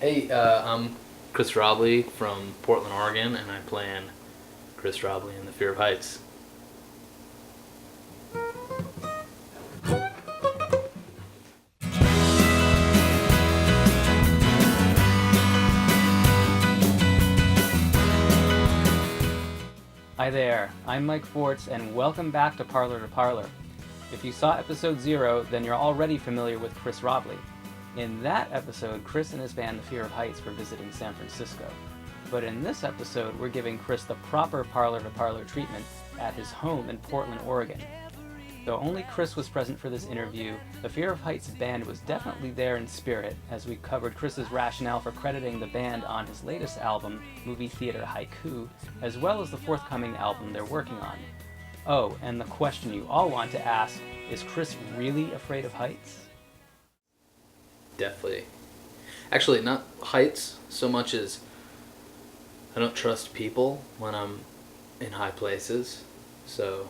Hey, I'm Chris Robley from Portland, Oregon, and I play in Chris Robley in The Fear of Heights. Hi there, I'm Mike Forts, and welcome back to Parlour to Parlour. If you saw episode 0, then you're already familiar with Chris Robley. In that episode, Chris and his band The Fear of Heights were visiting San Francisco. But in this episode, we're giving Chris the proper Parlour to Parlour treatment at his home in Portland, Oregon. Though only Chris was present for this interview, the Fear of Heights band was definitely there in spirit as we covered Chris's rationale for crediting the band on his latest album, Movie Theater Haiku, as well as the forthcoming album they're working on. Oh, and the question you all want to ask, is Chris really afraid of heights? Definitely. Actually, not heights so much as I don't trust people when I'm in high places. So,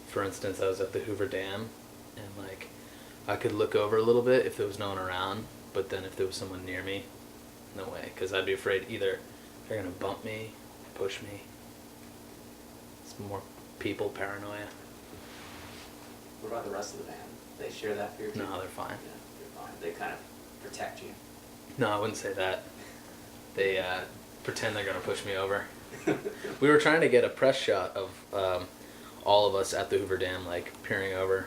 for instance, I was at the Hoover Dam, and I could look over a little bit if there was no one around, but then if there was someone near me, no way, because I'd be afraid either they're going to bump me, push me. It's more people paranoia. What about the rest of the band? They share that fear too? No, they're fine. Yeah, they're fine. They kind of protect you. No, I wouldn't say that. They pretend they're going to push me over. We were trying to get a press shot of all of us at the Hoover Dam, peering over.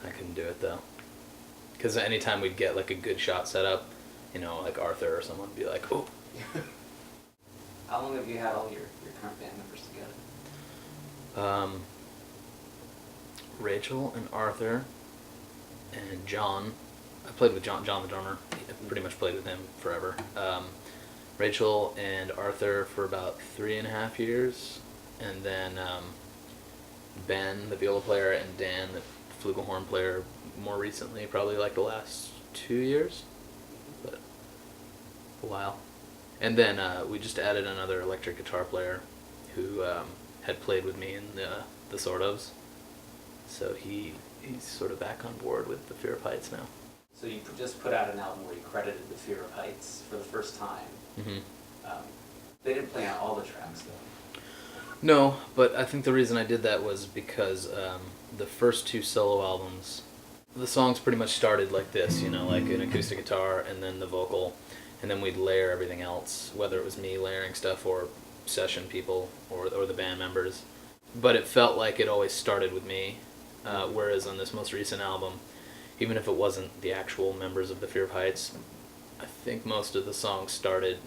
I couldn't do it, though. Because anytime we'd get, a good shot set up, Arthur or someone would be like, oh. How long have you had all your current band members together? Rachel and Arthur and John. I played with John the drummer. I pretty much played with him forever. Rachel and Arthur for about 3.5 years, and then Ben, the viola player, and Dan, the flugelhorn player, more recently, probably the last 2 years, but a while. And then we just added another electric guitar player who had played with me in the Sort Ofs. So he's sort of back on board with The Fear of Heights now. So you just put out an album where you credited The Fear of Heights for the first time. Mm-hmm. They didn't play on all the tracks, though. No, but I think the reason I did that was because the first 2 solo albums, the songs pretty much started like this, like an acoustic guitar and then the vocal, and then we'd layer everything else, whether it was me layering stuff or session people or the band members. But it felt like it always started with me, whereas on this most recent album, even if it wasn't the actual members of The Fear of Heights, I think most of the songs started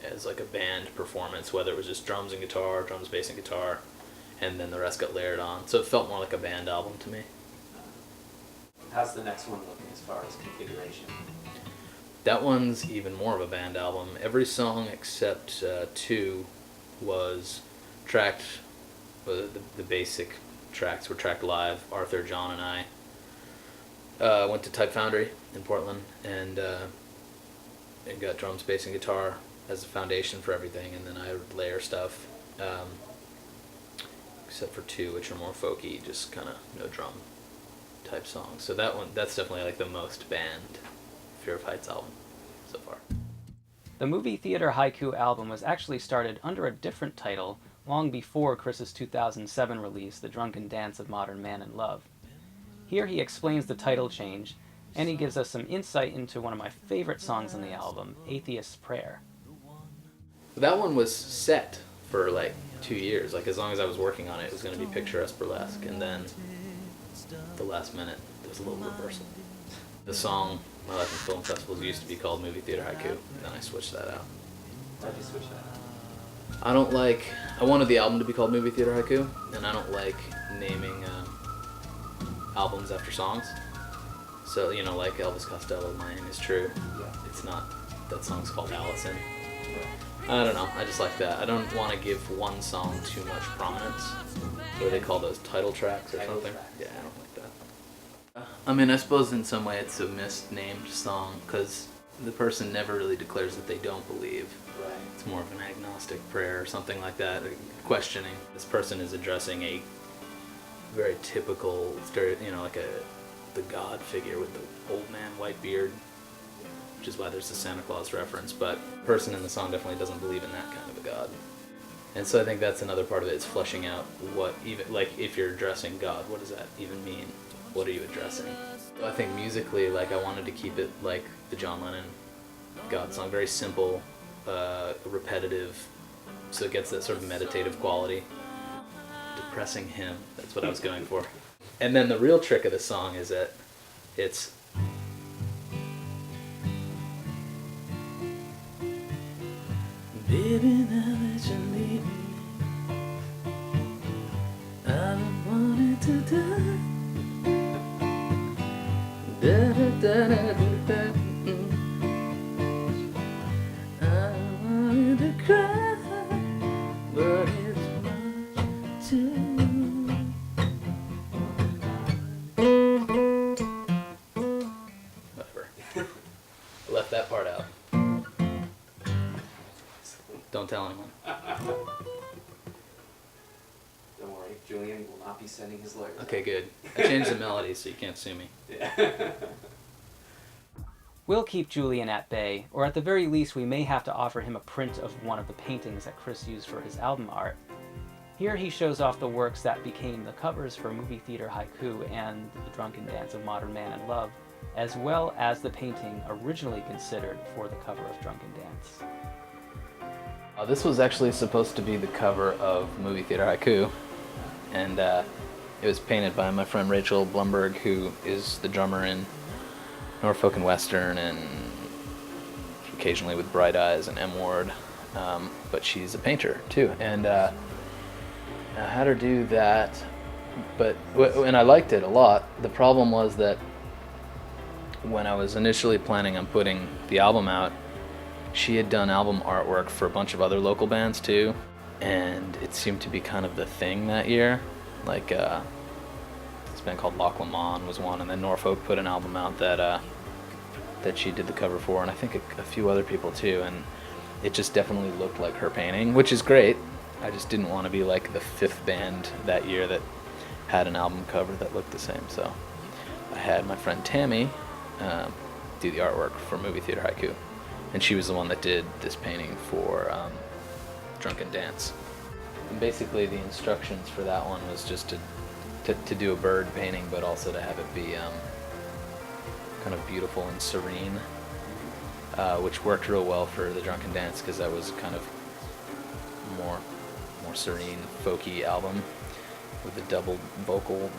as a band performance, whether it was just drums and guitar, drums, bass, and guitar, and then the rest got layered on. So it felt more like a band album to me. How's the next one looking as far as configuration? That one's even more of a band album. Every song except 2 was tracked, the basic tracks were tracked live. Arthur, John, and I went to Type Foundry in Portland and got drums, bass, and guitar as a foundation for everything, and then I would layer stuff, except for 2, which are more folky, just kind of no drum type songs. So that's definitely the most band Fear of Heights album so far. The Movie Theater Haiku album was actually started under a different title long before Chris's 2007 release, The Drunken Dance of Modern Man and Love. Here he explains the title change, and he gives us some insight into one of my favorite songs on the album, Atheist's Prayer. That one was set for 2 years. As long as I was working on it, it was going to be picturesque burlesque, and then the last minute there was a little reversal. The song My Life in Film Festivals used to be called Movie Theater Haiku, and then I switched that out. Why'd you switch that out? I wanted the album to be called Movie Theater Haiku, and I don't like naming albums after songs. So, like Elvis Costello, My Name Is True. Yeah. It's not, that song's called Allison. I don't know, I just like that. I don't want to give one song too much prominence. What do they call those, title tracks or something? Tracks. Yeah, I don't like that. I suppose in some way it's a misnamed song, because the person never really declares that they don't believe. Right. It's more of an agnostic prayer or something like that, questioning. This person is addressing a very typical, the God figure with the old man, white beard, which is why there's a Santa Claus reference, but the person in the song definitely doesn't believe in that kind of a God. And so I think that's another part of it, is fleshing out what even, like, if you're addressing God, what does that even mean? What are you addressing? I think musically, like, I wanted to keep it like the John Lennon God song, very simple, repetitive, so it gets that sort of meditative quality. Depressing hymn, that's what I was going for. And then the real trick of the song is that it's baby, now that you're leaving me, I don't want it to die. Da, da, da, da, da, da. I wanted to cry, but it's much too. Whatever. I left that part out. Don't tell anyone. Don't worry, Julian will not be sending his lawyers. Okay, good. I changed the melody so you can't sue me. Yeah. We'll keep Julian at bay, or at the very least we may have to offer him a print of one of the paintings that Chris used for his album art. Here he shows off the works that became the covers for Movie Theater Haiku and The Drunken Dance of Modern Man and Love, as well as the painting originally considered for the cover of Drunken Dance. This was actually supposed to be the cover of Movie Theater Haiku, and it was painted by my friend Rachel Blumberg, who is the drummer in Norfolk and Western, and occasionally with Bright Eyes and M Ward, but she's a painter too, and I had her do that, and I liked it a lot. The problem was that when I was initially planning on putting the album out, she had done album artwork for a bunch of other local bands too, and it seemed to be kind of the thing that year. Like this band called Loch Lomond was one, and then Norfolk put an album out that she did the cover for, and I think a few other people too, and it just definitely looked like her painting, which is great. I just didn't want to be like the fifth band that year that had an album cover that looked the same, so I had my friend Tammy do the artwork for Movie Theater Haiku. And she was the one that did this painting for Drunken Dance. And basically the instructions for that one was just to do a bird painting, but also to have it be kind of beautiful and serene, which worked real well for the Drunken Dance, because that was kind of more serene, folky album with a double vocal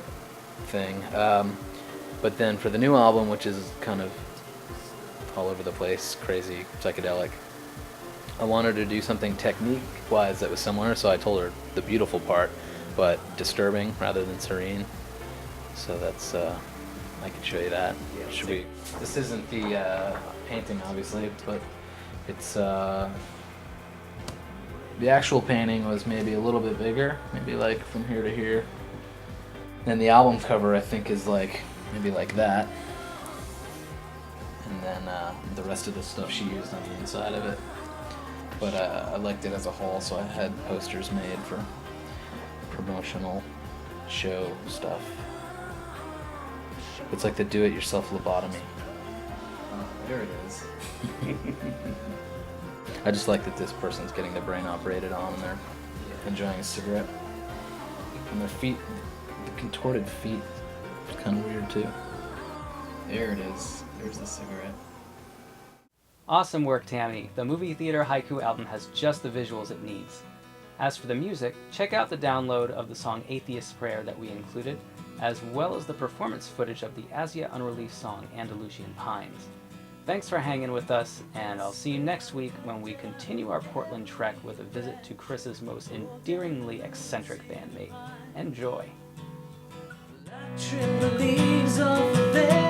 thing. But then for the new album, which is kind of all over the place, crazy, psychedelic, I wanted to do something technique-wise that was similar, so I told her the beautiful part, but disturbing rather than serene. So that's, I can show you that. Yeah, Should we? This isn't the painting, obviously, but it's, the actual painting was maybe a little bit bigger, maybe like from here to here. And the album cover, I think, is like, maybe like that. And then the rest of the stuff she used on the inside of it. But I liked it as a whole, so I had posters made for promotional show stuff. It's like the do-it-yourself lobotomy. There it is. I just like that this person's getting their brain operated on and they're enjoying a cigarette. And their feet, the contorted feet, is kind of weird too. There it is. There's the cigarette. Awesome work, Tammy. The Movie Theater Haiku album has just the visuals it needs. As for the music, check out the download of the song Atheist's Prayer that we included, as well as the performance footage of the as yet unreleased song Andalusian Pines. Thanks for hanging with us, and I'll see you next week when we continue our Portland trek with a visit to Chris's most endearingly eccentric bandmate. Enjoy. Trip the leaves off the bed.